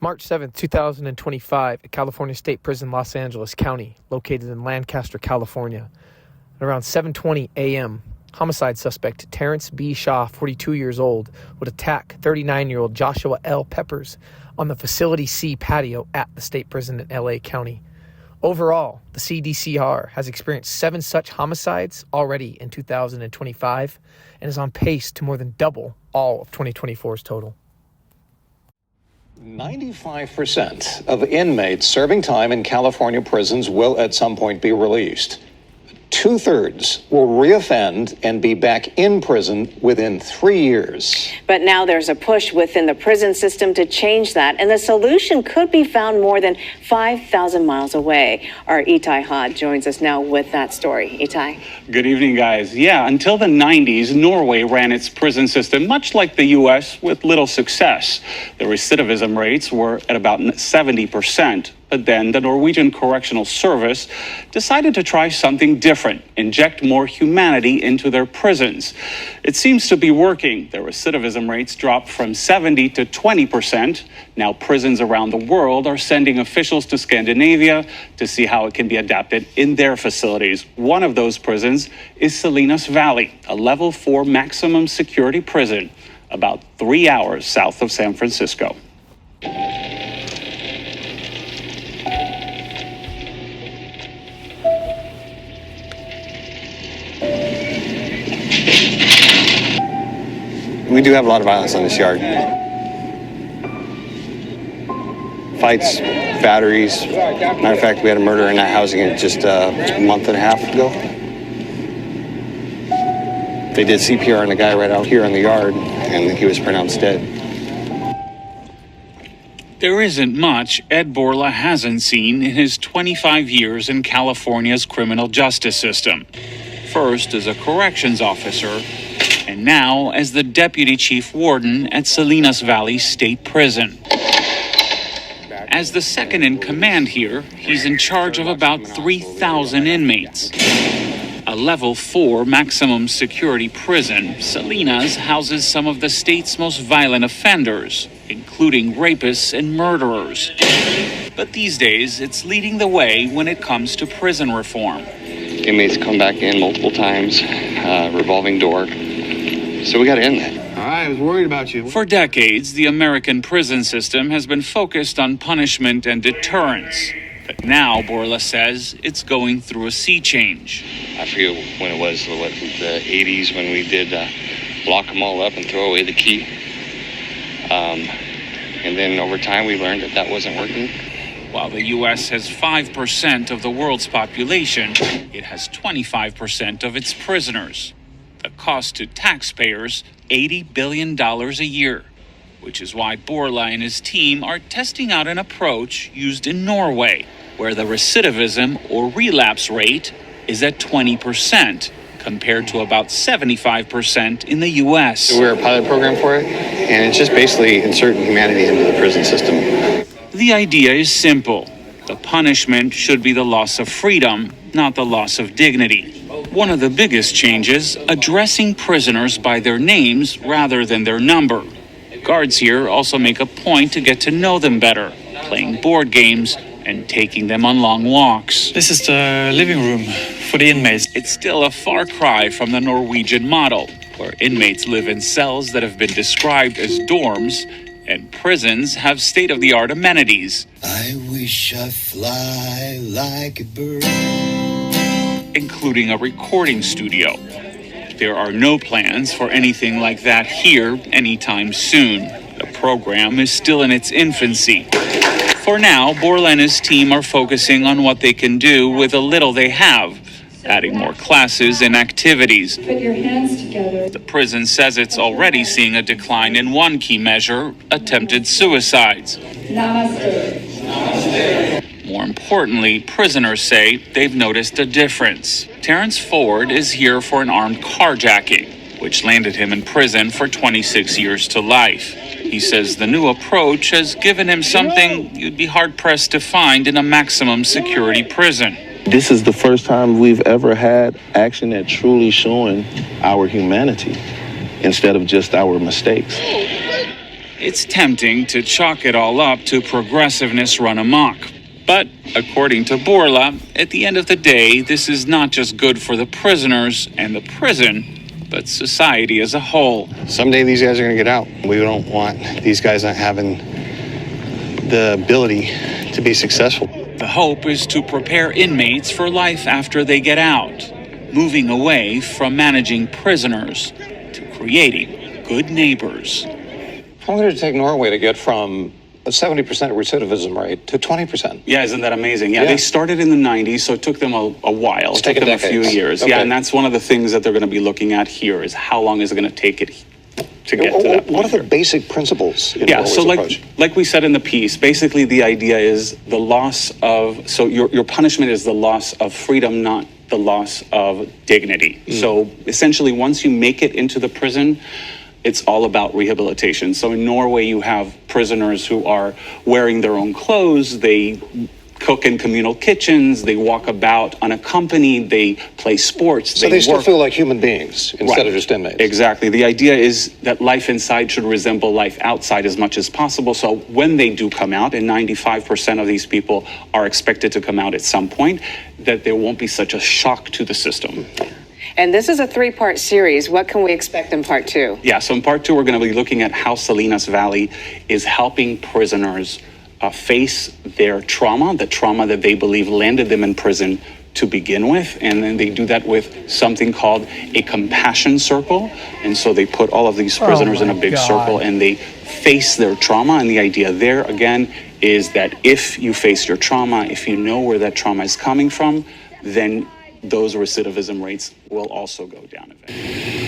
March 7, 2025, at California State Prison, Los Angeles County, located in Lancaster, California. At around 7:20 a.m., homicide suspect Terrance B. Shaw, 42 years old, would attack 39-year-old Joshua L. Peppers on the Facility C patio at the state prison in L.A. County. Overall, the CDCR has experienced 7 such homicides already in 2025 and is on pace to more than double all of 2024's total. 95% of inmates serving time in California prisons will at some point be released. 2/3 will reoffend and be back in prison within 3 years. But now there's a push within the prison system to change that, and the solution could be found more than 5,000 miles away. Our Itai Hod joins us now with that story. Itai. Good evening, guys. Yeah, until the 90s, Norway ran its prison system much like the U.S. with little success. The recidivism rates were at about 70%. But then the Norwegian Correctional Service decided to try something different, inject more humanity into their prisons. It seems to be working. The recidivism rates dropped from 70 to 20%. Now prisons around the world are sending officials to Scandinavia to see how it can be adapted in their facilities. One of those prisons is Salinas Valley, a level 4 maximum security prison, about 3 hours south of San Francisco. We do have a lot of violence on this yard. Fights, batteries. Matter of fact, we had a murder in that housing just a month and a half ago. They did CPR on a guy right out here in the yard, and he was pronounced dead. There isn't much Ed Borla hasn't seen in his 25 years in California's criminal justice system. First as a corrections officer, and now as the deputy chief warden at Salinas Valley State Prison. As the second in command here, he's in charge of about 3,000 inmates. A level 4 maximum security prison, Salinas houses some of the state's most violent offenders, including rapists and murderers. But these days, it's leading the way when it comes to prison reform. Inmates come back in multiple times, revolving door. So we got to end that. I was worried about you. For decades, the American prison system has been focused on punishment and deterrence. But now, Borla says, it's going through a sea change. I forget when it was, the 80s when we did lock them all up and throw away the key. And then over time, we learned that wasn't working. While the U.S. has 5% of the world's population, it has 25% of its prisoners. The cost to taxpayers, $80 billion a year, which is why Borla and his team are testing out an approach used in Norway, where the recidivism or relapse rate is at 20%, compared to about 75% in the U.S. We're a pilot program for it, and it's just basically inserting humanity into the prison system. The idea is simple. The punishment should be the loss of freedom, not the loss of dignity. One of the biggest changes, addressing prisoners by their names rather than their number. Guards here also make a point to get to know them better, playing board games and taking them on long walks. This is the living room for the inmates. It's still a far cry from the Norwegian model, where inmates live in cells that have been described as dorms, and prisons have state-of-the-art amenities. I wish I fly like a bird. Including a recording studio. There are no plans for anything like that here anytime soon. The program is still in its infancy. For now, Borla and his team are focusing on what they can do with the little they have, adding more classes and activities. Put your hands together. The prison says it's already seeing a decline in one key measure, attempted suicides. Namaste. More importantly, prisoners say they've noticed a difference. Terrance Ford is here for an armed carjacking, which landed him in prison for 26 years to life. He says the new approach has given him something you'd be hard-pressed to find in a maximum security prison. This is the first time we've ever had action that truly showing our humanity instead of just our mistakes. It's tempting to chalk it all up to progressiveness run amok. But according to Borla, at the end of the day, this is not just good for the prisoners and the prison, but society as a whole. Someday these guys are going to get out. We don't want these guys not having the ability to be successful. The hope is to prepare inmates for life after they get out, moving away from managing prisoners to creating good neighbors. How long did it take Norway to get from a 70% recidivism rate to 20%? Yeah, isn't that amazing? Yeah, they started in the 90s, so it took them a while. It's it took them taken a few decades. years. Okay. Yeah, and that's one of the things that they're going to be looking at here is how long is it going to take it to get to that point. What are the basic principles in Yeah, Norway's so approach? like we said in the piece, basically the idea is the loss of, so your punishment is the loss of freedom, not the loss of dignity. So essentially, once you make it into the prison, it's all about rehabilitation. So in Norway, you have prisoners who are wearing their own clothes, they cook in communal kitchens, they walk about unaccompanied, they play sports, So they still work. feel like human beings instead of just inmates. Exactly. The idea is that life inside should resemble life outside as much as possible. So when they do come out, and 95% of these people are expected to come out at some point, that there won't be such a shock to the system. And this is a 3-part series. What can we expect in part 2? Yeah, so in part 2, we're going to be looking at how Salinas Valley is helping prisoners face their trauma, the trauma that they believe landed them in prison to begin with. And then they do that with something called a compassion circle. And so they put all of these prisoners in a big circle and they face their trauma. And the idea there, again, is that if you face your trauma, if you know where that trauma is coming from, then those recidivism rates will also go down eventually.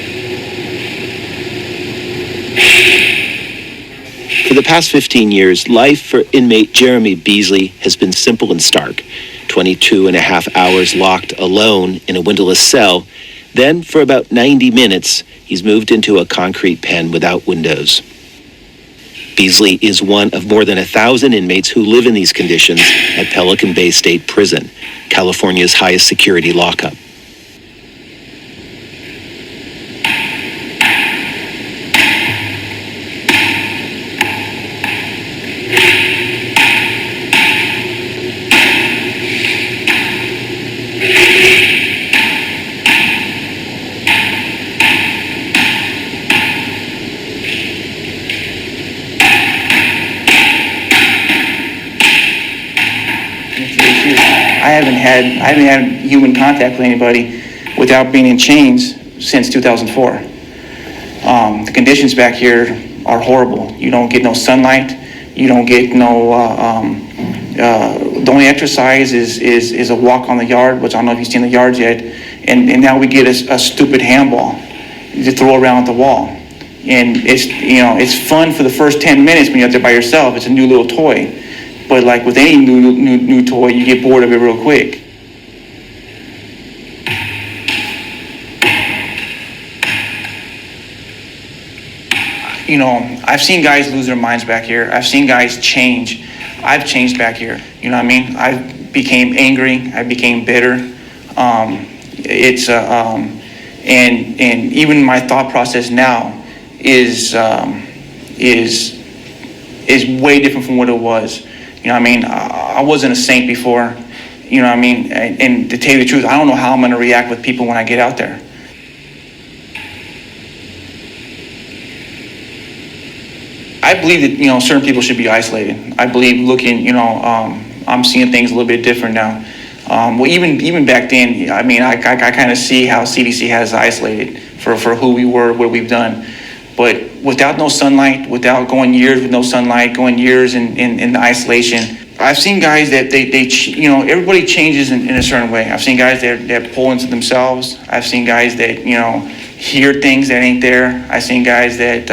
For the past 15 years, life for inmate Jeremy Beasley has been simple and stark. 22 and a half hours locked alone in a windowless cell. Then, for about 90 minutes, he's moved into a concrete pen without windows. Beasley is one of more than 1,000 inmates who live in these conditions at Pelican Bay State Prison, California's highest security lockup. I haven't had human contact with anybody without being in chains since 2004. The conditions back here are horrible. You don't get no sunlight. You don't get no. The only exercise is a walk on the yard, which I don't know if you've seen the yards yet. And now we get a stupid handball to throw around the wall. And it's fun for the first 10 minutes when you're out there by yourself. It's a new little toy. But like with any new toy, you get bored of it real quick. I've seen guys lose their minds back here. I've seen guys change. I've changed back here. You know what I mean? I became angry. I became bitter. And even my thought process now is way different from what it was. You know what I mean? I wasn't a saint before. You know what I mean? And to tell you the truth, I don't know how I'm going to react with people when I get out there. I believe that, certain people should be isolated. I believe I'm seeing things a little bit different now. Well, even back then, I mean, I kind of see how CDC has isolated for who we were, what we've done. But without no sunlight, without going years with no sunlight, going years in the isolation, I've seen guys that they everybody changes in a certain way. I've seen guys that pull into themselves. I've seen guys that, hear things that ain't there. I've seen guys that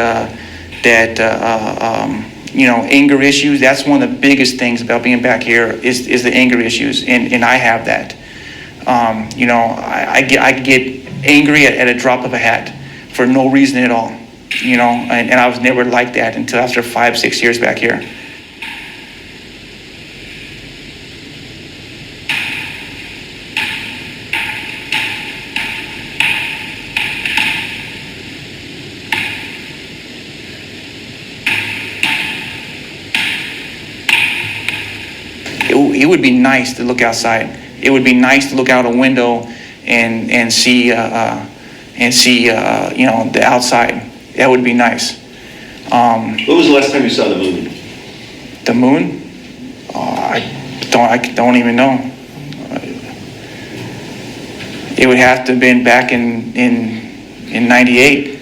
anger issues. That's one of the biggest things about being back here is the anger issues, and I have that. I get angry at a drop of a hat for no reason at all. And I was never like that until after 5-6 years back here. it would be nice to look outside. It would be nice to look out a window and see the outside. That would be nice. What was the last time you saw the moon? The moon? I don't even know. It would have to have been back in 98.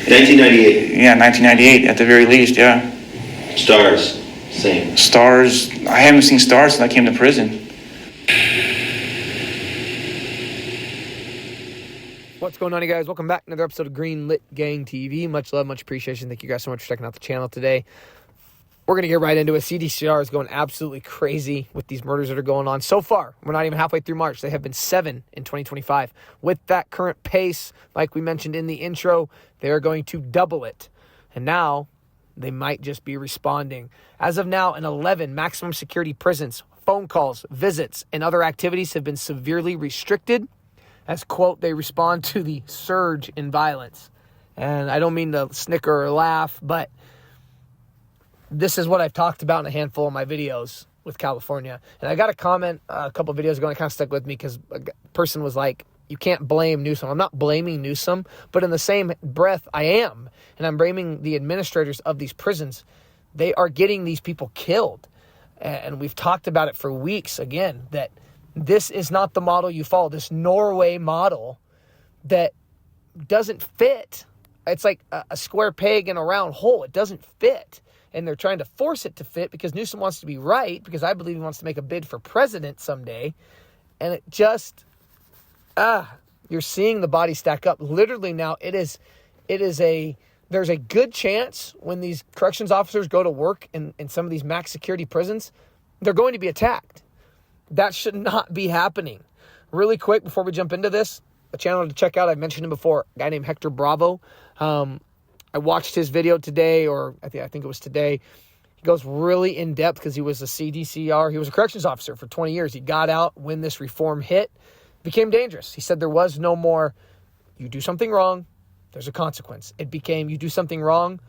1998? Yeah, 1998 at the very least, yeah. Stars, same. Stars, I haven't seen stars since I came to prison. What's going on, you guys? Welcome back to another episode of Green Lit Gang TV. Much love, much appreciation. Thank you guys so much for checking out the channel today. We're going to get right into it. CDCR is going absolutely crazy with these murders that are going on. So far, we're not even halfway through March. They have been 7 in 2025. With that current pace, like we mentioned in the intro, they're going to double it. And now, they might just be responding. As of now, in 11 maximum security prisons, phone calls, visits, and other activities have been severely restricted. As, quote, they respond to the surge in violence. And I don't mean to snicker or laugh, but this is what I've talked about in a handful of my videos with California. And I got a comment a couple of videos ago, and it kind of stuck with me because a person was like, you can't blame Newsom. I'm not blaming Newsom, but in the same breath, I am. And I'm blaming the administrators of these prisons. They are getting these people killed. And we've talked about it for weeks, again, that this is not the model you follow. This Norway model that doesn't fit. It's like a square peg in a round hole. It doesn't fit. And they're trying to force it to fit because Newsom wants to be right, because I believe he wants to make a bid for president someday. And it just, you're seeing the body stack up. Literally now, there's a good chance when these corrections officers go to work in some of these max security prisons, they're going to be attacked. That should not be happening. Really quick, before we jump into this, a channel to check out, I've mentioned him before, a guy named Hector Bravo. I watched his video today, or I think it was today. He goes really in depth because he was a CDCR. He was a corrections officer for 20 years. He got out when this reform hit, became dangerous. He said there was no more, you do something wrong, there's a consequence. It became, you do something wrong,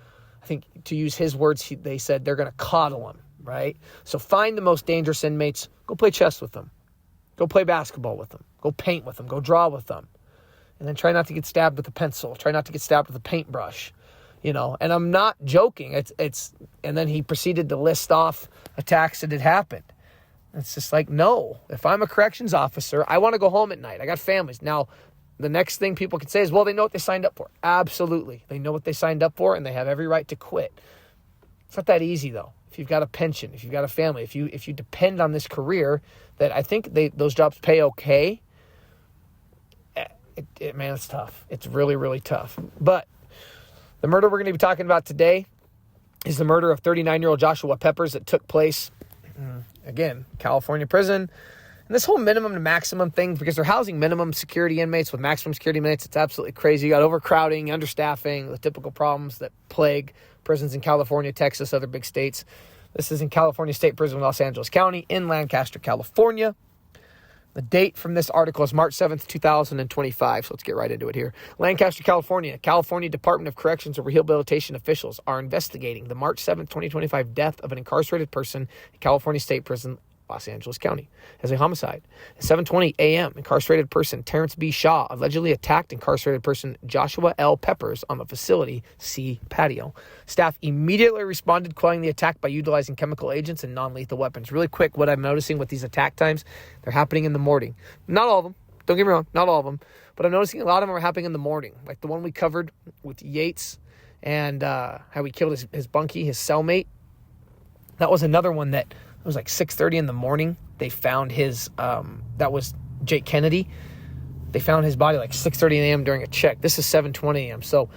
I think to use his words, they said they're going to coddle him, right? So find the most dangerous inmates, go play chess with them, go play basketball with them, go paint with them, go draw with them, and then try not to get stabbed with a pencil, try not to get stabbed with a paintbrush. You know, and I'm not joking. And then he proceeded to list off attacks that had happened. It's just like, no, if I'm a corrections officer, I want to go home at night. I got families. Now, the next thing people can say is, well, they know what they signed up for. Absolutely. They know what they signed up for, and they have every right to quit. It's not that easy, though. If you've got a pension, if you've got a family, if you depend on this career, that I think those jobs pay okay, man, it's tough. It's really, really tough. But the murder we're going to be talking about today is the murder of 39-year-old Joshua Peppers that took place, again, California prison. And this whole minimum to maximum thing, because they're housing minimum security inmates with maximum security inmates, it's absolutely crazy. You got overcrowding, understaffing, the typical problems that plague prisons in California, Texas, other big states. This is in California State Prison in Los Angeles County in Lancaster, California. The date from this article is March 7th, 2025. So let's get right into it here. Lancaster, California. California Department of Corrections and Rehabilitation officials are investigating the March 7th, 2025 death of an incarcerated person in California State Prison, Los Angeles County, as a homicide. At 7:20 a.m., incarcerated person Terrance B. Shaw allegedly attacked incarcerated person Joshua L. Peppers on the facility C patio. Staff immediately responded, quelling the attack by utilizing chemical agents and non-lethal weapons. Really quick, what I'm noticing with these attack times, they're happening in the morning. Not all of them. Don't get me wrong, not all of them. But I'm noticing a lot of them are happening in the morning. Like the one we covered with Yates and how he killed his bunkie, his cellmate. That was another one that it was like 6:30 in the morning. They found his, that was Jake Kennedy. They found his body like 6:30 a.m. during a check. This is 7:20 a.m. So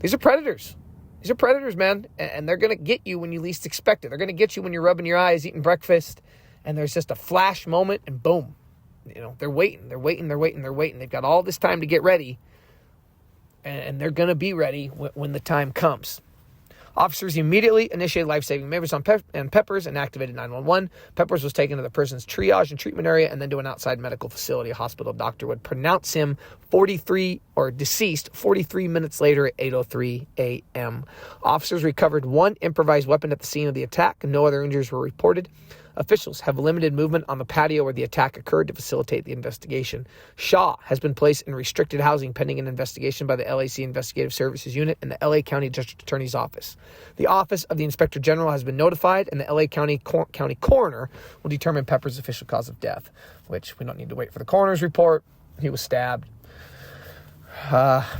these are predators. These are predators, man. And they're going to get you when you least expect it. They're going to get you when you're rubbing your eyes, eating breakfast, and there's just a flash moment, and boom. You know, they're waiting. They've got all this time to get ready, and they're going to be ready when the time comes. Officers immediately initiated life-saving measures on Peppers and activated 911. Peppers was taken to the prison's triage and treatment area and then to an outside medical facility. A hospital doctor would pronounce him deceased 43 minutes later at 8:03 a.m. Officers recovered one improvised weapon at the scene of the attack. No other injuries were reported. Officials have limited movement on the patio where the attack occurred to facilitate the investigation. Shaw has been placed in restricted housing pending an investigation by the LAC Investigative Services Unit and the LA County District Attorney's Office. The Office of the Inspector General has been notified, and the LA County Coroner will determine Pepper's official cause of death, which we don't need to wait for the coroner's report. He was stabbed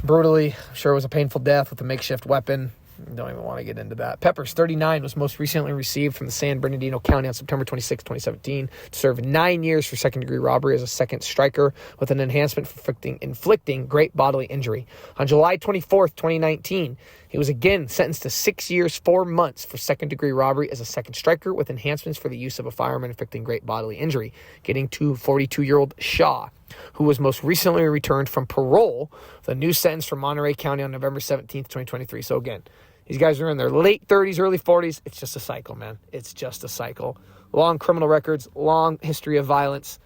brutally. I'm sure it was a painful death with a makeshift weapon. Don't even want to get into that. Peppers, 39, was most recently received from the San Bernardino County on September 26, 2017, to serve 9 years for second-degree robbery as a second striker with an enhancement for inflicting great bodily injury. On July 24, 2019, he was again sentenced to 6 years, 4 months for second-degree robbery as a second striker with enhancements for the use of a firearm and inflicting great bodily injury, getting to 42-year-old Shaw, who was most recently returned from parole with a new sentence from Monterey County on November 17th, 2023. So again, these guys are in their late 30s, early 40s. It's just a cycle, man. It's just a cycle. Long criminal records, long history of violence.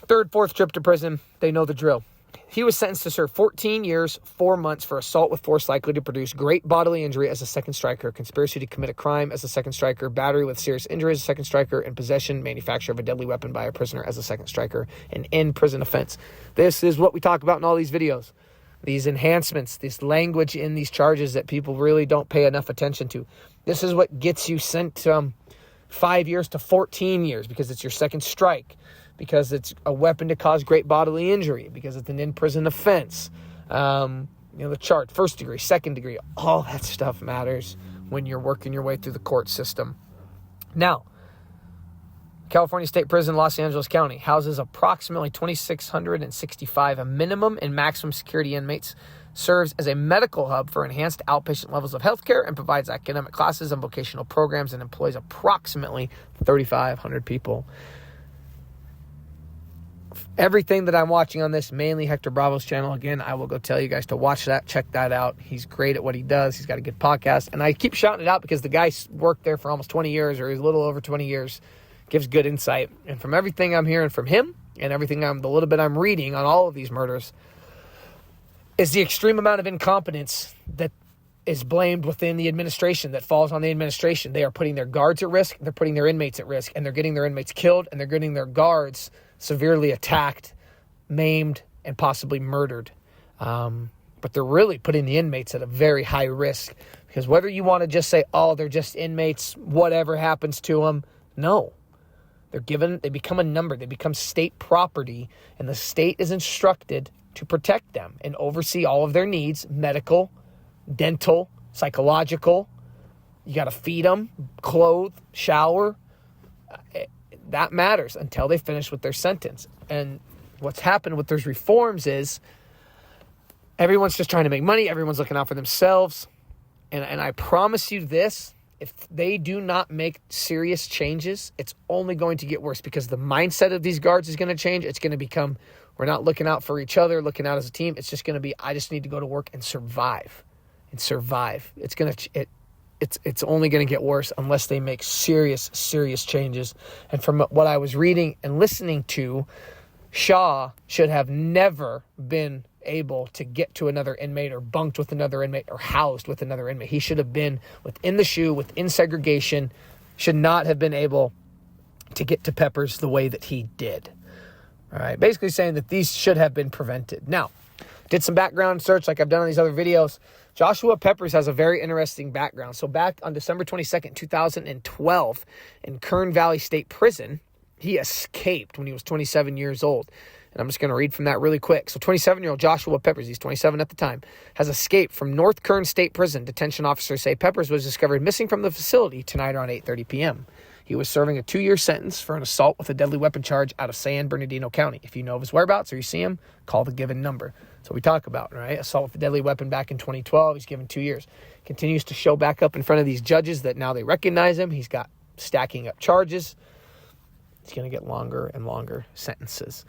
Third, fourth trip to prison. They know the drill. He was sentenced to serve 14 years, 4 months for assault with force likely to produce great bodily injury as a second striker, conspiracy to commit a crime as a second striker, battery with serious injury as a second striker, and possession, manufacture of a deadly weapon by a prisoner as a second striker, an in-prison offense. This is what we talk about in all these videos. These enhancements, this language in these charges that people really don't pay enough attention to. This is what gets you sent 5 years to 14 years because it's your second strike, because it's a weapon to cause great bodily injury, because it's an in-prison offense. The chart, first degree, second degree, all that stuff matters when you're working your way through the court system. Now, California State Prison, Los Angeles County, houses approximately 2,665 minimum and maximum security inmates, serves as a medical hub for enhanced outpatient levels of healthcare, and provides academic classes and vocational programs, and employs approximately 3,500 people. Everything that I'm watching on this, mainly Hector Bravo's channel. Again, I will go tell you guys to watch that, check that out. He's great at what he does. He's got a good podcast. And I keep shouting it out because the guy's worked there for almost 20 years, or he's a little over 20 years. Gives good insight. And from everything I'm hearing from him and everything the little bit I'm reading on all of these murders is the extreme amount of incompetence that is blamed within the administration, that falls on the administration. They are putting their guards at risk, they're putting their inmates at risk, and they're getting their inmates killed, and they're getting their guards severely attacked, maimed, and possibly murdered. But they're really putting the inmates at a very high risk, because whether you want to just say, oh, they're just inmates, whatever happens to them, no. They become a number. They become state property, and the state is instructed to protect them and oversee all of their needs, medical, dental, psychological. You got to feed them, clothe, shower. That matters until they finish with their sentence. And what's happened with those reforms is everyone's just trying to make money. Everyone's looking out for themselves. And I promise you this, if they do not make serious changes, it's only going to get worse, because the mindset of these guards is going to change. It's going to become, we're not looking out for each other, looking out as a team. It's just going to be, I just need to go to work and survive. It's only going to get worse unless they make serious changes. And from what I was reading and listening to, Shaw should have never been able to get to another inmate, or bunked with another inmate, or housed with another inmate. He should have been within the SHU, within segregation, should not have been able to get to Peppers the way that he did. All right, basically saying that these should have been prevented. Now, did some background search like I've done on these other videos. Joshua Peppers has a very interesting background. So back on December 22nd, 2012, in Kern Valley State Prison, he escaped when he was 27 years old. And I'm just going to read from that really quick. So 27-year-old Joshua Peppers, he's 27 at the time, has escaped from North Kern State Prison. Detention officers say Peppers was discovered missing from the facility tonight around 8:30 p.m. He was serving a 2-year sentence for an assault with a deadly weapon charge out of San Bernardino County. If you know of his whereabouts or you see him, call the given number. That's what we talk about, right? Assault with a deadly weapon back in 2012. He's given 2 years. Continues to show back up in front of these judges that now they recognize him. He's got stacking up charges. He's going to get longer and longer sentences.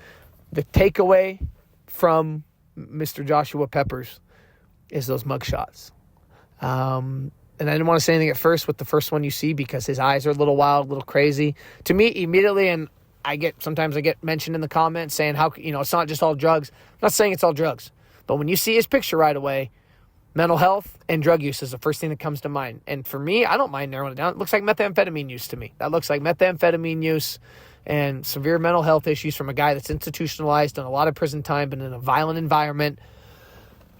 The takeaway from Mr. Joshua Peppers is those mugshots. And I didn't want to say anything at first with the first one you see, because his eyes are a little wild, a little crazy. To me, immediately, and sometimes I get mentioned in the comments saying, it's not just all drugs. I'm not saying it's all drugs. But when you see his picture right away, Mental health and drug use is the first thing that comes to mind. And for me, I don't mind narrowing it down. It looks like methamphetamine use to me. That looks like methamphetamine use and severe mental health issues from a guy that's institutionalized, done a lot of prison time, been in a violent environment.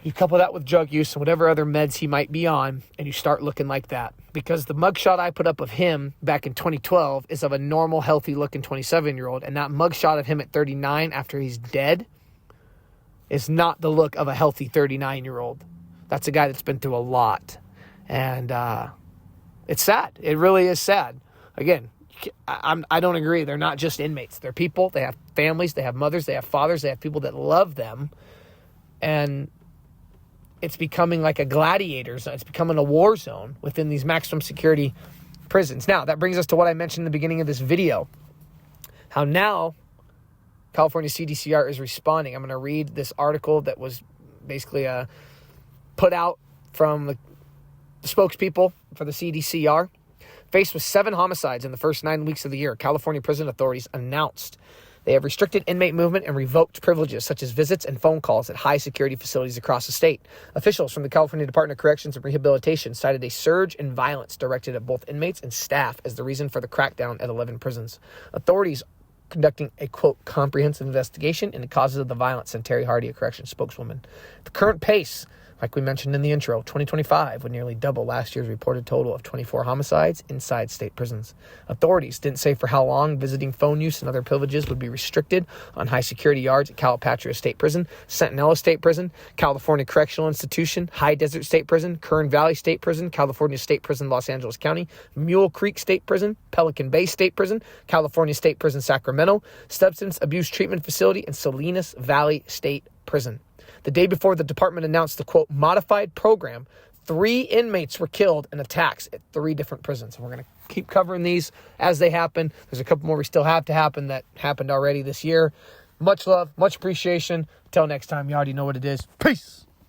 You couple that with drug use and whatever other meds he might be on, and you start looking like that. Because the mugshot I put up of him back in 2012 is of a normal, healthy-looking 27-year-old, and that mugshot of him at 39 after he's dead is not the look of a healthy 39-year-old. That's a guy that's been through a lot. And it's sad. It really is sad. Again, I don't agree. They're not just inmates. They're people. They have families. They have mothers. They have fathers. They have people that love them. And it's becoming like a gladiator zone. It's becoming a war zone within these maximum security prisons. Now, that brings us to what I mentioned in the beginning of this video. How now California CDCR is responding. I'm going to read this article that was basically put out from the spokespeople for the CDCR. Faced with 7 homicides in the first 9 weeks of the year, California prison authorities announced they have restricted inmate movement and revoked privileges such as visits and phone calls at high-security facilities across the state. Officials from the California Department of Corrections and Rehabilitation cited a surge in violence directed at both inmates and staff as the reason for the crackdown at 11 prisons. Authorities conducting a, quote, comprehensive investigation into causes of the violence, said Terry Hardy, a corrections spokeswoman. The current pace, like we mentioned in the intro, 2025 would nearly double last year's reported total of 24 homicides inside state prisons. Authorities didn't say for how long visiting phone use and other privileges would be restricted on high-security yards at Calipatria State Prison, Centinela State Prison, California Correctional Institution, High Desert State Prison, Kern Valley State Prison, California State Prison, Los Angeles County, Mule Creek State Prison, Pelican Bay State Prison, California State Prison, Sacramento, Substance Abuse Treatment Facility, and Salinas Valley State Prison. The day before the department announced the, quote, modified program, 3 inmates were killed in attacks at 3 different prisons. And we're going to keep covering these as they happen. There's a couple more we still have to happen that happened already this year. Much love, much appreciation. Until next time, you already know what it is. Peace.